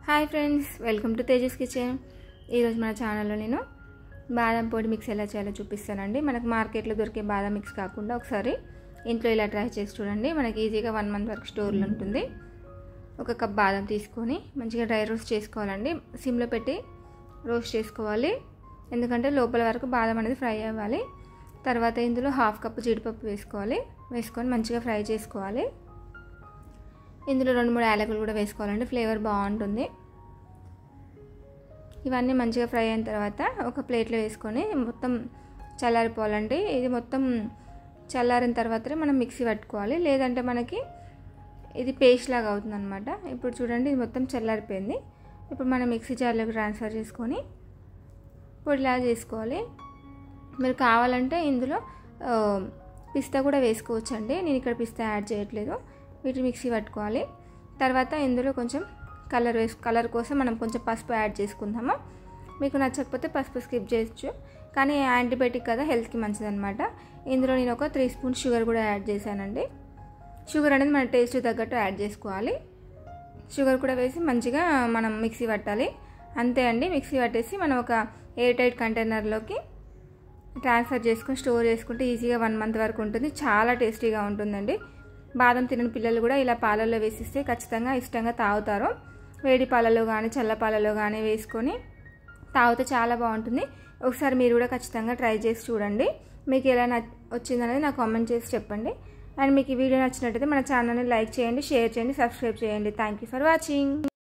Hi friends, welcome to Tejas kitchen. ఈరోజు మన ఛానల్లో నేను బాదం పొడి మిక్స్ ఎలా చేయాలో చూపిస్తానండి. మనకు మార్కెట్లో దొరికే బాదం మిక్స్ కాకుండా ఒకసారి ఇంట్లో ఇలా ట్రై చేసి చూడండి. మనకి ఈజీగా 1 మంత్ వరకు స్టోర్లో ఉంటుంది. 1 కప్ బాదం తీసుకొని మంచిగా డ్రై రోస్ట్ చేసుకోవాలండి. సిమ్లో పెట్టి రోస్ట్ చేసుకోవాలి, ఎందుకంటే లోపల వరకు బాదం అనేది ఫ్రై అవ్వాలి. తర్వాత ఇందులో 1/2 కప్ జీడిపప్పు వేసుకొని మంచిగా ఫ్రై చేసుకోవాలి. ఇందులో 2-3 యాలకులు కూడా వేసుకోవాలండి, ఫ్లేవర్ బాగుంటుంది. ఇవన్నీ మంచిగా ఫ్రై అయిన తర్వాత ఒక ప్లేట్లో వేసుకొని మొత్తం చల్లారిపోవాలండి. ఇది మొత్తం చల్లారిన తర్వాతనే మనం మిక్సీ పట్టుకోవాలి, లేదంటే మనకి ఇది పేస్ట్ లాగా అవుతుంది అనమాట. ఇప్పుడు చూడండి, ఇది మొత్తం చల్లారిపోయింది. ఇప్పుడు మనం మిక్సీ జార్లోకి ట్రాన్స్ఫర్ చేసుకొని పొడిలాగా చేసుకోవాలి. మీరు కావాలంటే ఇందులో పిస్తా కూడా వేసుకోవచ్చండి. నేను ఇక్కడ పిస్తా యాడ్ చేయట్లేదు. వీటిని మిక్సీ పట్టుకోవాలి. తర్వాత ఇందులో కొంచెం కలర్ కోసం మనం కొంచెం పసుపు యాడ్ చేసుకుందాము. మీకు నచ్చకపోతే పసుపు స్కిప్ చేయొచ్చు, కానీ యాంటీబయాటిక్ కదా, హెల్త్కి మంచిది అనమాట. ఇందులో నేను ఒక 3 స్పూన్స్ షుగర్ కూడా యాడ్ చేశానండి. షుగర్ అనేది మన టేస్ట్ తగ్గట్టు యాడ్ చేసుకోవాలి. షుగర్ కూడా వేసి మంచిగా మనం మిక్సీ పట్టాలి. అంతే అండి. మిక్సీ పట్టేసి మనం ఒక ఎయిర్ టైట్ కంటైనర్లోకి ట్రాన్స్ఫర్ చేసుకుని స్టోర్ చేసుకుంటే ఈజీగా 1 మంత్ వరకు ఉంటుంది. చాలా టేస్టీగా ఉంటుందండి. బాదం తినని పిల్లలు కూడా ఇలా పాలల్లో వేసిస్తే ఖచ్చితంగా ఇష్టంగా తాగుతారు. వేడి పాలలో కానీ చల్ల పాలలో కానీ వేసుకొని తాగితే చాలా బాగుంటుంది. ఒకసారి మీరు కూడా ఖచ్చితంగా ట్రై చేసి చూడండి. మీకు ఎలా వచ్చిందనేది నాకు కామెంట్ చేసి చెప్పండి. అండ్ మీకు ఈ వీడియో నచ్చినట్టయితే మన ఛానల్ని లైక్ చేయండి, షేర్ చేయండి, సబ్స్క్రైబ్ చేయండి. Thank you for watching.